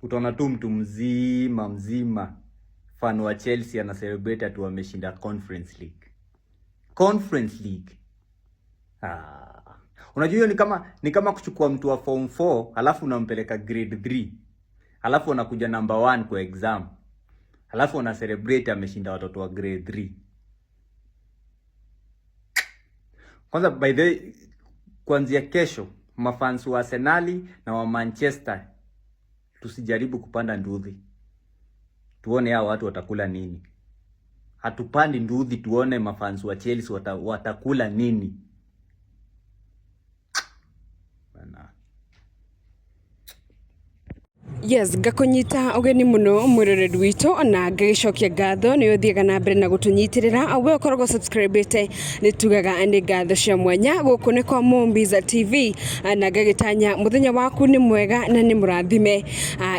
utaona tu mtu mzima fan wa Chelsea ana celebrate atu wameshinda Conference League. Unajua hiyo ni kama kuchukua mtu wa form 4 alafu unampeleka grade 3. Alafu anakuja number 1 kwa exam. Alafu una celebrate ameshinda watoto wa grade 3. Kwanza by the way, kuanzia kesho mafans wa Arsenal na wa Manchester tusijaribu kupanda nduthi. Tuone hao watu watakula nini. Hatupandi nduthi tuone mafans wa Chelsea watakula nini. Yes, gakunyita ugeni muno mwiroreri witu na ngagicokia ngatho ni uthiaga na mbere na gutunyitirira awe ukoragwo subscribete nitugaga ni ngatho cia mwanya guku ni kwa Mombiza TV na ngagitanya muthenya waku ni mwega na ni murathime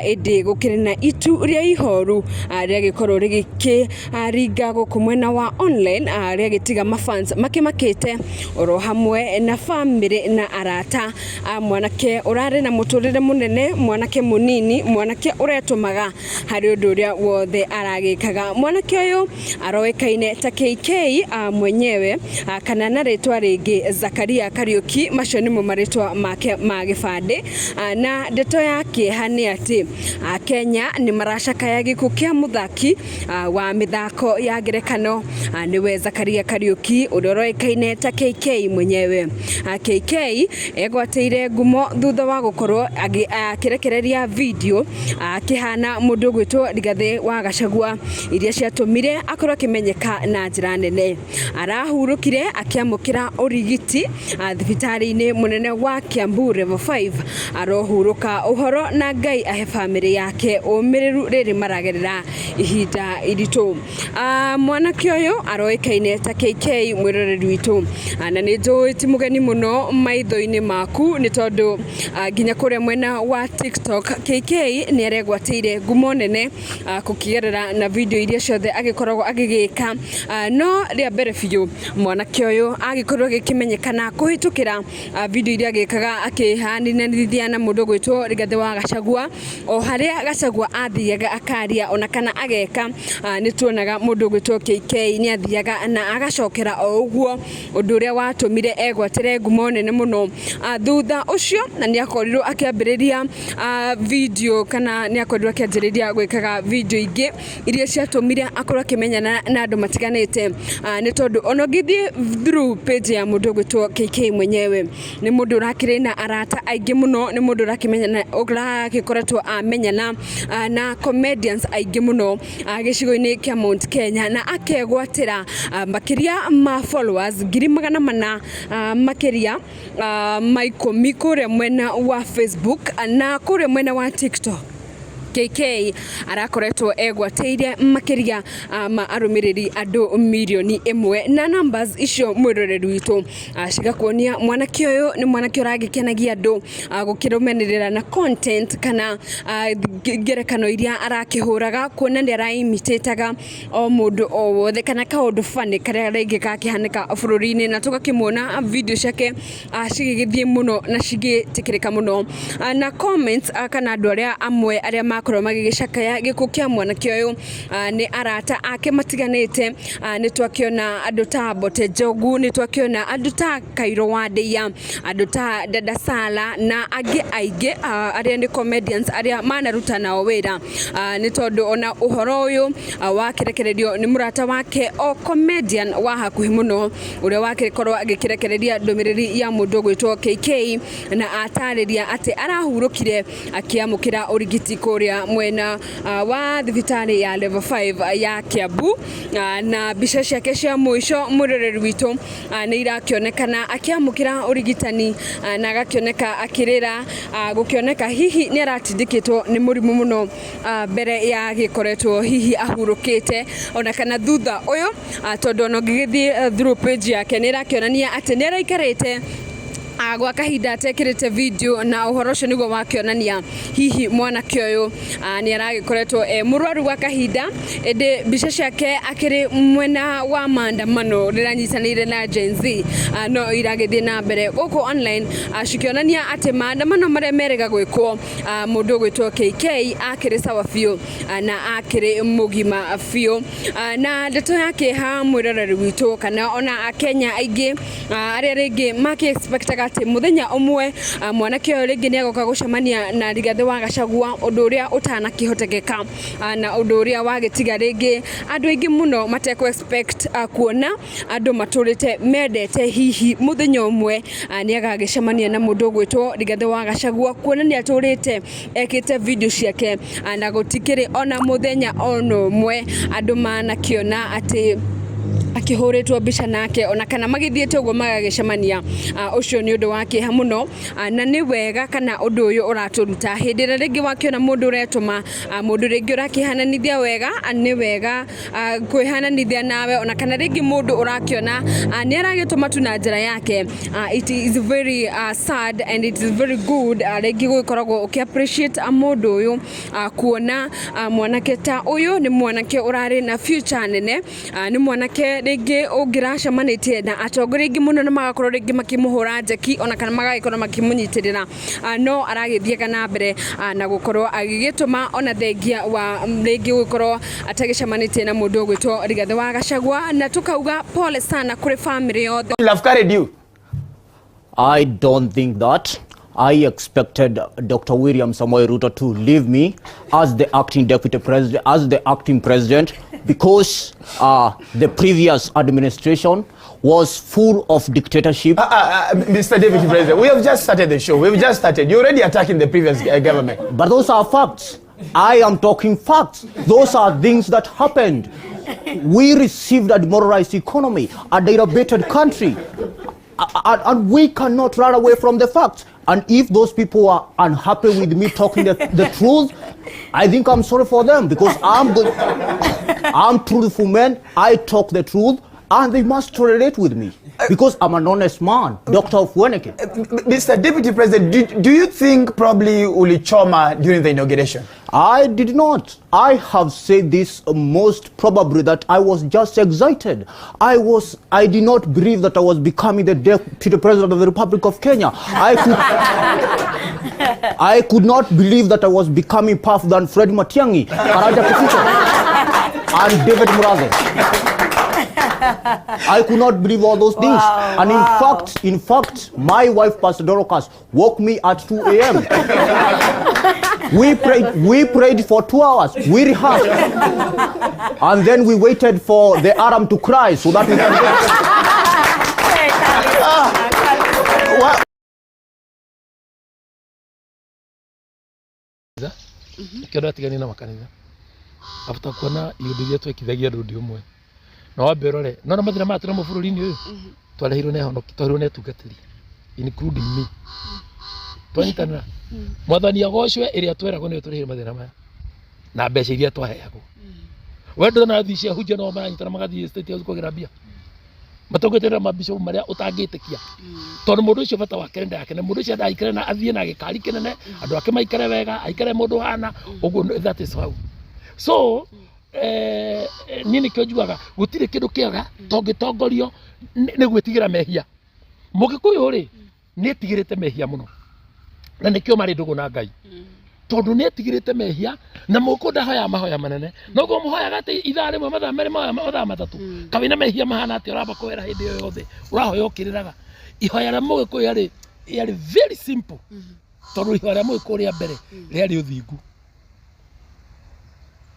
indi gukire na itu ria ihoru ria gikorwo rigiki ringa guku mwena wa online ria gitiga mafans makimakite oro hamwe na family na arata mwanake urare na muturire munene mwanake munini mwanake uretumaga hari undu uria wothe aragikaga mwanake uyu aroekaine ta KK mwenyewe kana na ritwa ringi Zakaria Kariuki macio nimo maritwa make ma gibande na ndeto yake hani ati Kenya ni maracakaya gikuo kia muthaki wa mithako ya ngerekano niwe Zakaria Kariuki uroekaine ta KK mwenyewe KK egwateire ngumo thutha wa gukorwo akirekereria video akihana mundu gwitwo Rigathi wa Gachagua iria ciatumire akorwo kimenyeka na njira nene arahurukire akiamukira urigiti thibitari-ini munene wa Kiambu level 5 arohuruka uhoro na Ngai ahe family yake umiriru riri maragerera ihinda iritu mwanake uyu aroekaine ta KK mwiroreri witu na ni njuiti mugeni muno maitho-ini maku ni tondu nginya kuria mwena wa TikTok KK ni aregwateire ngumo nene kukigerera na video iria ciothe agikoragwo agigika no ria mbere biu mwanake uyu agikorwo gikimenyekana kuhitukira video iria agikaga akihaninithia na mundu gwitwo Rigathi wa Gachagua o haria Gachagua athiaga akaria ona kana ageka ni tuonaga mundu gwitwo KK ni athiaga na agacokera o uguo undu uria watumire egwatire ngumo nene muno thutha ucio na ni akorirwo akiambiriria video kana ni akorirwo akianjiriria gwikaga video ingi iria ciatumire akorwo akimenyana na andu matiganite ni tondu ono githi through page ya mundu gwitwo KK mwenyewe ni mundu urakire na arata aingi muno ni mundu urakimenyana ugakikoretwo amenyana na comedians aingi muno gicigo-ini kia Mount Kenya na akegwatira makiria ma followers 400 makiria maikumi kuria mwena wa Facebook na kuria mwena wa TikTok. KK arakoretwo egwateire makiria ma arumiriri andu milioni 1 na numbers icio mwiroreri witu cigakuonia mwanake uyu ni mwanake uragikenagia andu gukirumenirira na content kana ngerekano iria arakihuraga kuona ndi araimitaga o mundu o wothe kana kaundu funny karia ringi gakihanika bururi-ini na tugakimuona video ciake cigigithie muno na cigitikirika muno na comments kana andu aria amwe aria makorwo magigicakaya gikuo kia mwanake uyu ni arata ake matiganite ni twakiona andu ta Bote Jogu ni twakiona andu ta Kairo Wadeya andu ta Dada Sala na aige aria ni comedians aria manaruta nao wira ni tondu ona uhoro uyu wakirekererio ni murata wake o comedian wa hakuhi muno uria wakikorwo agikirekereria ndumiriri ya mundu gwitwo KK na atariria ati arahurukire akiamukira urigiti kuria mwena wa thibitari ya level 5 ya Kiambu na bica ciake cia mwisho mwiroreri witu ni irakionekana akiamukira urigitani na agakioneka akirira gukioneka hihi ni aratindikitwo ni murimu muno mbere ya gikoretwo hihi ahurukite ona kana thutha uyu tondu no gigithi through page yake ni irakionania ati ni araikarite gwa kahinda tekirite video na uhoro ucio niguo wakionania hihi mwanake uyu ni aragikoretwo murwaru gwa kahinda ende bica ciake akiri mwena wa maandamano riranyitanire na Gen Z no iragithie na mbere guku online cikionania ati maandamano maria merega gwikwo mundu gwitwo KK akiri sawa biu na akiri mugima biu na ndeto yake ha mwiroreri witu kana ona Akenya aingi aria ringi maki expectaga ati muthenya umwe mwanake uyu ringi ni agoka gucemania na Rigathi wa Gachagua undu uria utanakihotekeka na undu uria wagitiga ringi andu aingi muno mateko expect kuona andu maturite mendete hihi muthenya umwe ni agagicemania na mundu gwitwo Rigathi wa Gachagua kuona ni aturite ekite video ciake na gutikiri ona muthenya ono umwe andu manakiona ati akihuritwo bica nake ona kana magithiete ugo magagicemania ucio ni undu wake ha muno na ni wega kana undu uyu uraturuta hindira ringi wakiona mundu uretuma mundu ringi urakihananithia wega ni wega kwihananithia nawe ona kana ringi mundu urakiona ni aragituma tu na njira yake it is very sad and it is very good ringi gukoragwo ukiappreciate mundu uyu kuona mwanake ta uyu ni mwanake urari na future nene ni mwanake ringi ungiracemanitie na atongoria ingi muno na magakorwo ringi makimuhura njeki ona kana magagikorwo makimunyitirira no aragithie na mbere na gukorwo agigituma ona thengia wa ringi gukorwo atagicemanitie na mundu gwitwo Rigathi wa Gachagua na tukauga pole sana kuri family yothe. I've carried you. I don't think that. I expected Dr. William Samoei Ruto to leave me as the acting deputy president, as the acting president, because the previous administration was full of dictatorship. Mr. Deputy President, we have just started the show. We've just started. You're already attacking the previous government. But those are facts. I am talking facts. Those are things that happened. We received a demoralized economy, a deteriorated country, and we cannot run away from the facts. And if those people are unhappy with me talking the truth, I think I'm sorry for them, because I'm truthful man. I talk the truth, and they must tolerate with me because I'm an honest man, Doctor of Weneke. Mr. Deputy President, do you think probably ulichoma during the inauguration? I did not. I have said this most probably that I was just excited. I did not believe that I was becoming the Deputy President of the Republic of Kenya. I could not believe that I was becoming powerful than Fred Matiang'i, Karaja Kifucho, and David Murathe. I could not believe all those things. Wow, and in fact, my wife, Pastor Dorcas, woke me at 2 a.m. We prayed for 2 hours. We rehearsed. And then we waited for the alarm to cry so that we can Kĩonda tigani na makanitha after kuona iundu twekithagia ndundi umwe na wamberore no na mathira matira mu bururi-ini uyu twarehirwo ne honoki twarehirwo ne tungatiri including me twanyitana mwathani agocwe iria tweragwo ne turehire mathira maya na mbeca iria twaheagwo wendo na thii cia hunjia no maranyitana magathii state house kugira mbia matongweterera mabisho maria utangitikia tondu mundu ucio bata wake ndake ne mundu ucio ndaikare na athie na gikari kinene andu ake maikare wega aikare mundu hana uguo that is how so nini kionjuaga gutire kindu kiega tongitongorio ni gwitigira mehia mugikuyu ri ni tigirite mehia muno na nikio mari ndugu na Ngai tondu ni tigirite mehia na mukunda hoya mahoya manene no go muhoya gati ithaa rimwe mathaa meri mathaa matatu kawina mehia mahana ati uramba kwera hindi yo yothe urahoya ukiriraga ihoya ra mugikuyu ri yari very simple tondu ihoya ra mugikuyu ria mbere riari uthingu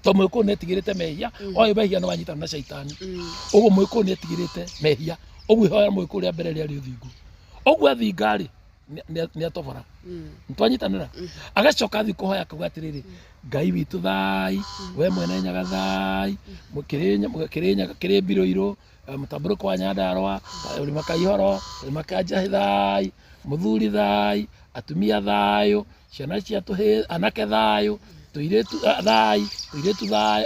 to mwiko netigirite mehia oyo mehia no wanyita na shaitani ugo mwiko netigirite mehia ugo ihoya mwiko ria mbere riari uthingu ugo athingari ni atobora ntwanyitanira agacoka thi kuhoya kugatiriri Ngai witu thai we mwene nyaga thai mukirinya kiri biroiro mutamburuko wa Nyandarua uri makaihoro uri makaja thai muthuri thai atumia thayo ciana cia tuhe anake thayo tuiretu thai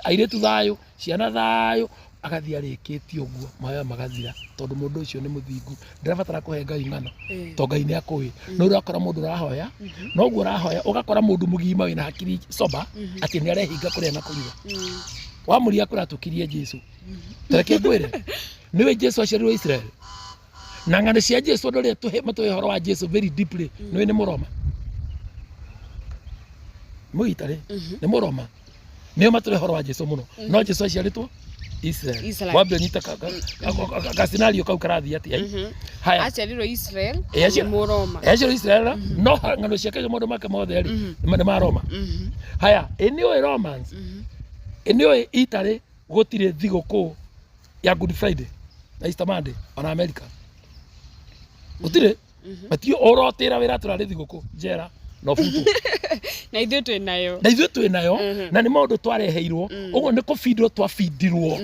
airetu thayo ciana thayo agathia rikiti uguo maya magathira tondu mundu ucio ni muthingu ndirabatara kuhe Ngai ng'ano to Ngai ni akui no urakora mundu rahoya no guo rahoya ugakora mundu mugima wina hakiri soba ati ni arehinga kuria na kuria wamuria kuratukirie Jesu tareke ngwire niwe Jesu aciarirwo Israel na ng'ano cia Jesu ndore tuhe matuhe horo wa Jesu very deeply niwe ni Muroma muitare ni Muroma niwe matuhe horo wa Jesu muno no Jesu aciaritwo Israel. Wambe nyita ka scenario kau karathi ati haya aciarirwo Israel ni Muroma aciarirwo Israel no ng'ano ciake maundu make mothe ri ni ma Roma haya eniwe Romans eniwe Italy gutire thiguku ya Good Friday na Easter Monday on America gutire batio orotira wira turari thiguku jera no futu na ithuĩ twĩ nayo na ni maundu twareheirwo uguo ni kufindwo twafindirwo